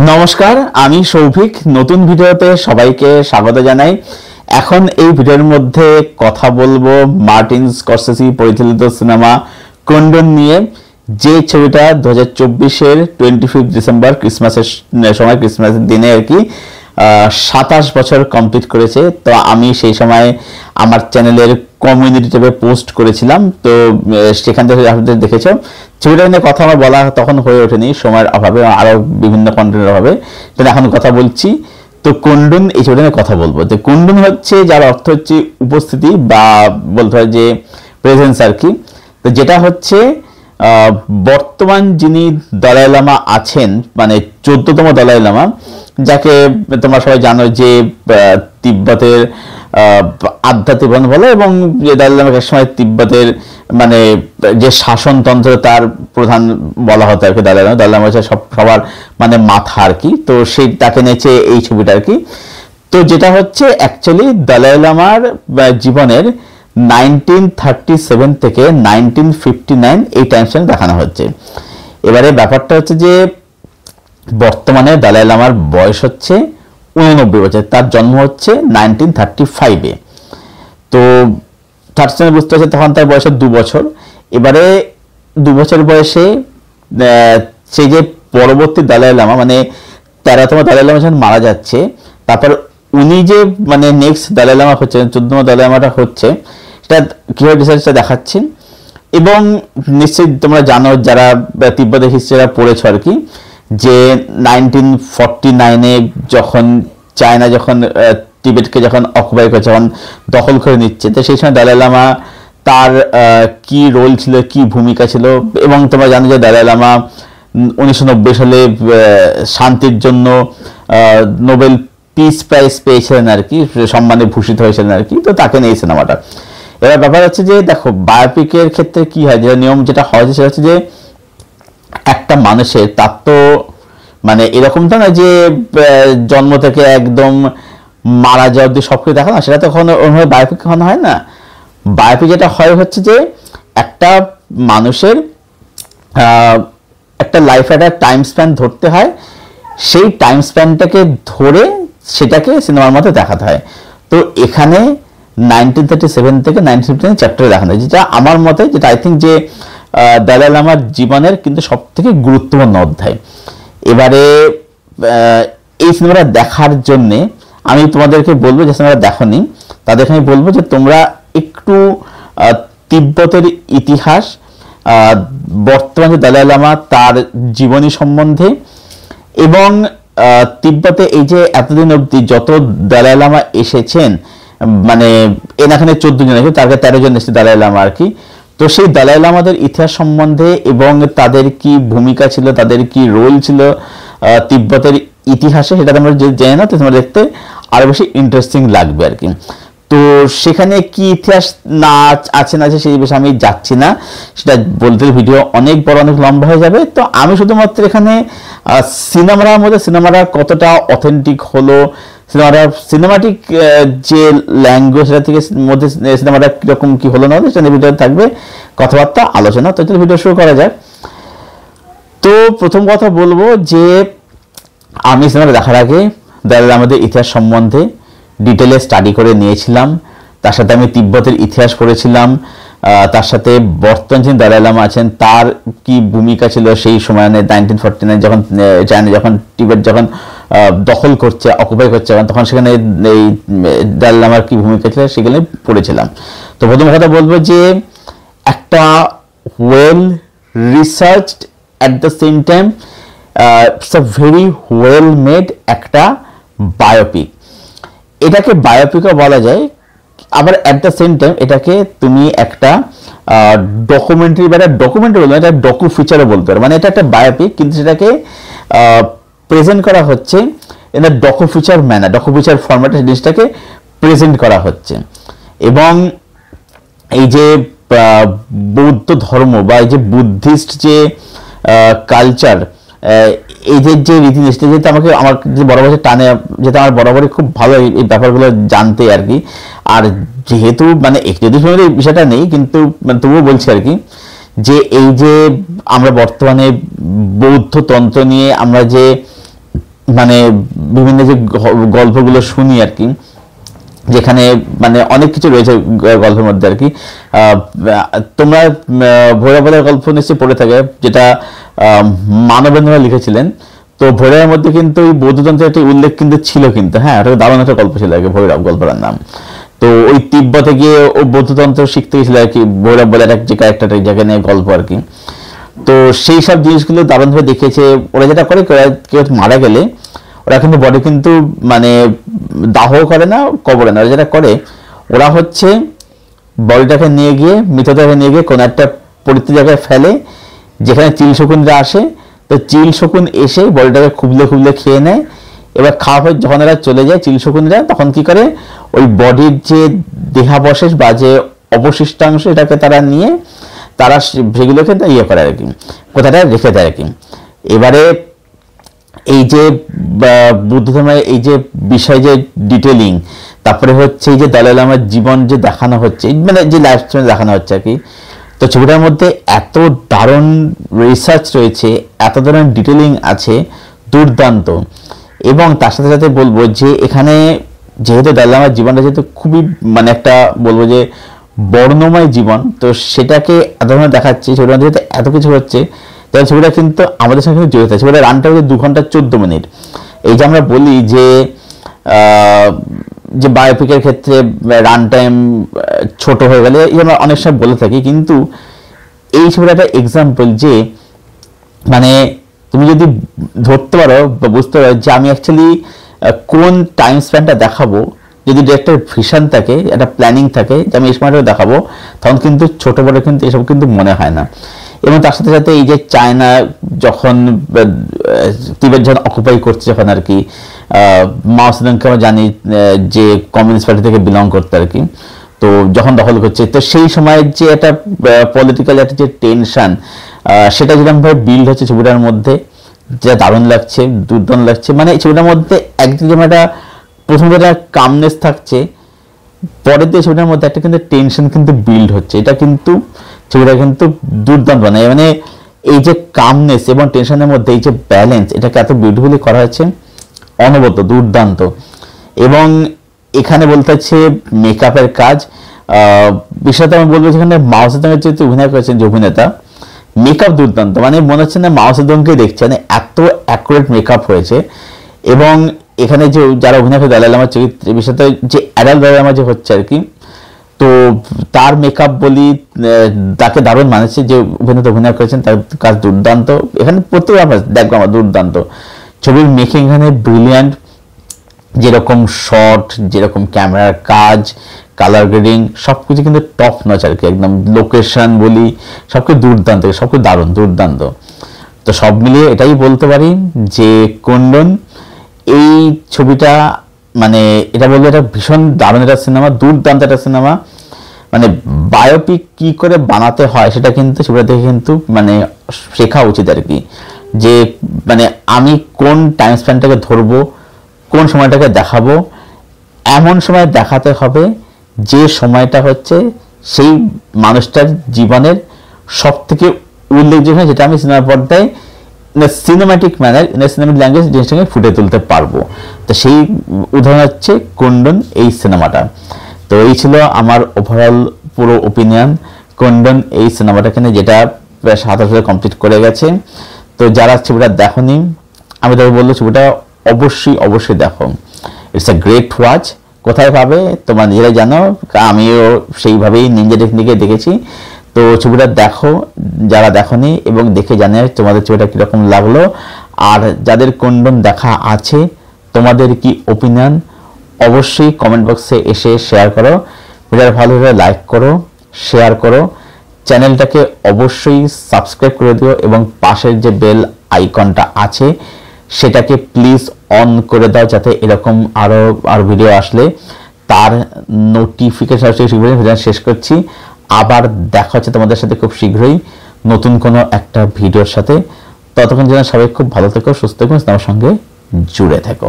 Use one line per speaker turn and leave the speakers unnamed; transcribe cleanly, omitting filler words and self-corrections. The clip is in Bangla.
নমস্কার, আমি সৌভিক। নতুন ভিডিওতে সবাইকে স্বাগত জানাই। এখন এই ভিডিওর মধ্যে কথা বলবো মার্টিন স্করসেসি পরিচালিত সিনেমা কন্ডন নিয়ে, যে ছবিটা 2024-এর 25 ডিসেম্বর ক্রিসমাসের সময়, ক্রিসমাসের দিনে আর কি 27 বছর কমপ্লিট করেছে। তো আমি সেই সময় আমার চ্যানেলের কমিউনিটি ট্যাবে পোস্ট করেছিলাম, তো সেখান থেকে আপনাদের দেখেছো। ছবিটা নিয়ে কথা আমার বলা তখন হয়ে ওঠেনি, সময়ের অভাবে, আরও বিভিন্ন কন্টেন্টের অভাবে। তো এখন কথা বলছি। তো কন্ডন, এই ছবিটা নিয়ে কথা বলবো। তো কন্ডন হচ্ছে, যার অর্থ হচ্ছে উপস্থিতি বা বলতে হয় যে প্রেজেন্স আর কি। তো যেটা হচ্ছে বর্তমান যিনি দলাই লামা আছেন, মানে 14তম দলাই লামা, যাকে তোমরা সবাই জানো যে তিব্বতের আধ্যাত্মিক বলে, এবং দলাই লামাকে এক সময় তিব্বতের মানে যে শাসনতন্ত্র তার প্রধান বলা হতো আর কি। দলাই লামা হচ্ছে সবার মানে মাথা আর কি। তো সেই তাকে নিয়েছে এই ছবিটা আর কি। তো যেটা হচ্ছে অ্যাকচুয়ালি দলাই লামার জীবনের 1937 থেকে 1959 এই টাইমসে দেখানো হচ্ছে। এবারে ব্যাপারটা হচ্ছে যে বর্তমানে দলাই লামার বয়স হচ্ছে 89 বছর। তার জন্ম হচ্ছে 1935-এ। তো 37 বুঝতে পারছে, তখন তার বয়স 2 বছর। এবারে 2 বছর বয়সে সেই যে পরবর্তী দলাই লামা, মানে 13তম দলাই লামা যখন মারা যাচ্ছে, তারপর উনি যে মানে নেক্সট দলাই লামা হচ্ছে, 14তম দলাই লামাটা হচ্ছে, সেটা কীভাবে রিসার্চটা দেখাচ্ছেন। এবং নিশ্চয়ই তোমরা জানো, যারা তিব্বতের হিস্ট্রি পড়েছ আর কি, যে 1949-এ যখন চায়না যখন তিবেটকে যখন অকুপাই করছে, যখন দখল করে নিচ্ছে, তো সেই সময় দলাই লামা তার কি রোল ছিল, কি ভূমিকা ছিল। এবং তোমরা জানো যে দলাই লামা 1990 সালে শান্তির জন্য নোবেল পিস প্রাইজ পেয়েছিলেন আর কি, সম্মানে ভূষিত হয়েছিলেন আর কি। তো তাকে নিয়ে এই সিনেমাটা। এবার ব্যাপার হচ্ছে যে দেখো, বায়োপিকের ক্ষেত্রে কি হয়, যে নিয়ম যেটা হয় সেটা হচ্ছে যে একটা মানুষের, তার তো মানে এরকমটা না যে জন্ম থেকে একদম মারা যাওয়া অব্দি সবকিছু দেখা না, সেটা তো কখনো ওইভাবে বায়োপিক কখনো হয় না। বায়োপিক যেটা হয় হচ্ছে যে একটা মানুষের একটা লাইফে একটা টাইম স্প্যান ধরতে হয়, সেই টাইম স্প্যানটাকে ধরে সেটাকে সিনেমার মধ্যে দেখাতে হয়। তো এখানে 1937 থেকে 1959 চ্যাপ্টারে দেখানো হয়, যেটা আমার মতে, যেটা আই থিঙ্ক যে দলাই লামার জীবনের কিন্তু সব থেকে গুরুত্বপূর্ণ অধ্যায়। এবারে এই সিনেমাটা দেখার জন্যে আমি তোমাদেরকে বলবো, যে সিনেমাটা দেখোনি তাদেরকে আমি বলবো যে তোমরা একটু তিব্বতের ইতিহাস, বর্তমানে দলাই লামা তার জীবনী সম্বন্ধে, এবং তিব্বতে এই যে এতদিন অবধি যত দলাই লামা এসেছেন, মানে এখানে 14 জন আছে, তার 13 জন এসেছে দলাই লামা আর কি। তো সেই দলাই লামাদের ইতিহাস সম্বন্ধে এবং তাদের কি ভূমিকা ছিল, তাদের কি রোল ছিল তিব্বতের ইতিহাসে, সেটা তোমরা জেনে নাও, তো তোমরা দেখতে আরো বেশি ইন্টারেস্টিং লাগবে আর কি। তো সেখানে কি ইতিহাস না আছে না আছে সেই বিষয়ে আমি যাচ্ছি না, সেটা বলতে ভিডিও অনেক বড়, অনেক লম্বা হয়ে যাবে। তো আমি শুধুমাত্র এখানে সিনেমার মধ্যে সিনেমাটা কতটা অথেন্টিক হলো, সিনেমাটিক যে ল্যাঙ্গুয়েজ, সেটা থেকে মধ্যে সিনেমাটা কিরকম কি হলো না হলো, সেটা ভিডিও থাকবে কথাবার্তা, আলোচনা। তো ভিডিও শুরু করা যায়। তো প্রথম কথা বলবো যে আমি সিনেমাটা দেখার আগে দলাই লামাদের ইতিহাস সম্বন্ধে ডিটেলে স্টাডি করে নিয়েছিলাম। তার সাথে আমি তিব্বতের ইতিহাস পড়েছিলাম, তার সাথে বর্তমান যিনি দলাই লামা আছেন তার কি ভূমিকা ছিল সেই সময়, 1949 যখন চায়না যখন তিব্বত যখন দখল করছে, অকুপাই করছে, তখন সেখানে এই দলাই লামার কি ভূমিকা ছিল সেগুলো পড়েছিলাম। তো প্রথম কথা বলবো যে একটা well researched at the same time it's a very well made একটা বায়োপিক। এটাকে বায়োপিকও বলা যায়, আবার অ্যাট দ্য সেম টাইম এটাকে তুমি একটা ডকুমেন্টারি বা ডকুমেন্টারি বলতে, এটা ডকু ফিচারও বলতে পারো। মানে এটা একটা বায়োপিক, কিন্তু সেটাকে প্রেজেন্ট করা হচ্ছে in the docu feature manner, docu feature ফরম্যাটে জিনিসটাকে প্রেজেন্ট করা হচ্ছে। এবং এই যে বৌদ্ধ ধর্ম বা এই যে বুদ্ধিস্ট যে কালচার, এই যে রীতিনীতি, যেহেতু আমার যে বরাবর টানে, যেটা আমার বরাবরই খুব ভালো এই ব্যাপারগুলো জানতে আর কি। আর যেহেতু মানে যদি এই বিষয়টা নেই, কিন্তু মানে তবুও বলছি আর কি, যে এই যে আমরা বর্তমানে বৌদ্ধ তন্ত্র নিয়ে আমরা যে মানে বিভিন্ন যে গল্পগুলো শুনি আর কি, যেখানে মানে অনেক কিছু রয়েছে গল্পের মধ্যে আর কি। তোমরা ভৈরবের গল্প নিশ্চয়ই পড়ে থাকে, যেটা মানবেন্দ্র লিখেছিলেন। তো ভৈরবের মধ্যে কিন্তু ওই বৌদ্ধতন্ত্রের একটি উল্লেখ কিন্তু ছিল, কিন্তু হ্যাঁ ওটা দারুণ একটা গল্প ছিল আর কি, ভৈরব গল্পটার নাম। তো ওই তিব্বতে গিয়ে ও বৌদ্ধতন্ত্র শিখতে গেছিল আর কি, ভৈরব বলে এক যে ক্যারেক্টারটা, জায়গা নিয়ে গল্প আর কি। তো সেই সব জিনিসগুলো দারুণভাবে দেখিয়েছে। ওরা যেটা করে, কেউ মারা গেলে ওরা কিন্তু বডি কিন্তু মানে দাহ করে না, কবরে না, ওরা যেটা করে ওরা হচ্ছে বডিটাকে নিয়ে গিয়ে, মৃতদেহকে নিয়ে গিয়ে কোনো একটা পরিত্যক্ত জায়গায় ফেলে, যেখানে চিল শকুনরা আসে। তো চিল শকুন এসে বডিটাকে খুবলে খুবলে খেয়ে নেয়। এবার খাওয়া হয়ে যখন এরা চলে যায় চিল শকুনরা, তখন কি করে ওই বডির যে দেহাবশেষ বা যে অবশিষ্টাংশ, এটাকে তারা নিয়ে তারা সেগুলোকে ইয়ে করে আর কি, কোথাটা রেখে দেয় আর কি। এবারে এই যে বুদ্ধ ধর্মের এই যে বিষয় যে ডিটেলিং, তারপরে হচ্ছে এই যে দলাই লামার জীবন যে দেখানো হচ্ছে, মানে যে লাইফ স্টাইল দেখানো হচ্ছে আর কি। তো ছবিটার মধ্যে এত দারুণ রিসার্চ রয়েছে, এত দারুণ ডিটেলিং আছে, দুর্দান্ত। এবং তার সাথে সাথে বলবো যে এখানে যেহেতু দলাই লামার জীবনটা যেহেতু খুবই মানে একটা বলবো যে বর্ণময় জীবন, তো সেটাকে এত ধরনের দেখাচ্ছে, ছবিটার মধ্যে যেহেতু এত কিছু হচ্ছে, তাহলে ছবিটা কিন্তু আমাদের সঙ্গে জড়িত আছে। ছবিটা রানটা হচ্ছে 2 ঘন্টা 14 মিনিট। এই যে আমরা বলি যে বায়োপিকের ক্ষেত্রে রান টাইম ছোট হয়ে গেলে, এই আমরা অনেক সময় বলে থাকি, কিন্তু এই ছবিটা একটা এক্সাম্পল যে মানে তুমি যদি ধরতে পারো বা বুঝতে পারো যে আমি অ্যাকচুয়ালি কোন টাইম স্প্যানটা দেখাবো, যদি ডিরেক্টর ভিশন থাকে, একটা প্ল্যানিং থাকে যে আমি এই সময়টা দেখাবো, তখন কিন্তু ছোট বড় কিন্তু এসব কিন্তু মনে হয় না। এবং তার সাথে সাথে এই যে চায়না যখন তিবেত যখন অকুপাই করছে, যখন আর কি মাও সেদুংকে আমরা জানি যে কমিউনিস্ট পার্টি থেকে বিলং করতে আর কি, তো যখন দখল করছে, তো সেই সময়ের যে একটা পলিটিক্যাল একটা যে টেনশন, সেটা যেরকমভাবে বিল্ড হচ্ছে ছবিটার মধ্যে, যেটা দারুণ লাগছে, দুর্দান্ত লাগছে। মানে ছবিটার মধ্যে একদিকে যেমন একটা প্রথমত একটা কামনেস থাকছে, পরের দিয়ে ছবিটার মধ্যে একটা কিন্তু টেনশন কিন্তু বিল্ড হচ্ছে। এটা কিন্তু ছবিটা কিন্তু দুর্দান্ত বানায়, মানে এই যে কামনেস এবং টেনশনের মধ্যে এই যে ব্যালেন্স, এটাকে এত বিউটিফুলি করা হয়েছে, অনবদ্য দুর্দান্ত। এবং এখানে বলতে হচ্ছে মেকআপের কাজ, বিষয়টা আমি বলবো যেখানে মাও সেদুংয়ের যে অভিনয় করেছেন যে অভিনেতা, মেকআপ দুর্দান্ত, মানে মনে হচ্ছে না মাও সেদুংকে দেখছে, মানে এত অ্যাকুরেট মেকআপ হয়েছে। এবং এখানে যে যারা অভিনয় করে দলাই লামার চরিত্রে, বিষয়টা যে অ্যাডাল্ট দলাই লামা যে হচ্ছে আর কি, তো তার মেকআপ বলি তাকে দারুণ মানেছে, যে অভিনেতা অভিনয় করেছেন তার কাজ দুর্দান্ত। এখানে প্রত্যেকটা দেখবো আমার দুর্দান্ত। ছবির মেকিং এখানে ব্রিলিয়ান্ট, যেরকম শট, যেরকম ক্যামেরার কাজ, কালার গ্রেডিং, সবকিছু কিন্তু টপ নচ আর কি, একদম লোকেশন বলি সবকিছু দুর্দান্ত, সবকিছু দারুণ দুর্দান্ত। তো সব মিলিয়ে এটাই বলতে পারি যে কুন্ডন এই ছবিটা মানে এটা বলবো এটা ভীষণ দারুণ একটা সিনেমা, দুর্দান্ত একটা সিনেমা। মানে বায়োপিক কি করে বানাতে হয় সেটা কিন্তু ছবিটা দেখে কিন্তু মানে শেখা উচিত আর কি, যে মানে আমি কোন টাইম স্প্যানটাকে ধরবো, কোন সময়টাকে দেখাবো, এমন সময় দেখাতে হবে যে সময়টা হচ্ছে সেই মানুষটার জীবনের সব থেকে উল্লেখযোগ্য, যেটা আমি সিনেমা পর্দায় সিনেমাটিক ম্যানার, সিনেমাটিক ল্যাঙ্গুয়েজ জিনিসটাকে ফুটে তুলতে পারবো। তো সেই উদাহরণ হচ্ছে কুন্ডন এই সিনেমাটা। তো এই ছিল আমার ওভারঅল পুরো ওপিনিয়ন কুন্ডন এই সিনেমাটাকে নিয়ে, যেটা প্রায় 27 কমপ্লিট করে গেছে। তো যারা ছবিটা দেখোনি, আমি তাদের বলবো ছবিটা অবশ্যই দেখো, ইটস আ গ্রেট ওয়াচ। কোথায় পাবে তোমরা নিজেরাই জানো, আমিও সেইভাবেই নিনজা টেকনিকে দেখেছি। তো ছবিটা দেখো যারা দেখোনি, এবং দেখে জানে তোমাদের ছবিটা কীরকম লাগলো। আর যাদের কুন্ডন দেখা আছে, তোমাদের কি ওপিনিয়ন অবশ্যই কমেন্ট বক্সে এসে শেয়ার করো। ভিডিওটা ভালো হলে লাইক করো, শেয়ার করো, চ্যানেলটাকে অবশ্যই সাবস্ক্রাইব করে দিও, এবং পাশের যে বেল আইকনটা আছে সেটাকে প্লিজ অন করে দাও, যাতে এরকম আরো ভিডিও আসলে তার নোটিফিকেশন ভিডিও শেষ করছি। আবার দেখা হচ্ছে তোমাদের সাথে খুব শীঘ্রই নতুন কোনো একটা ভিডিওর সাথে। ততক্ষণ যেন সবাই খুব ভালো থেকো, সুস্থ থেকো, আমার সঙ্গে জুড়ে থেকো।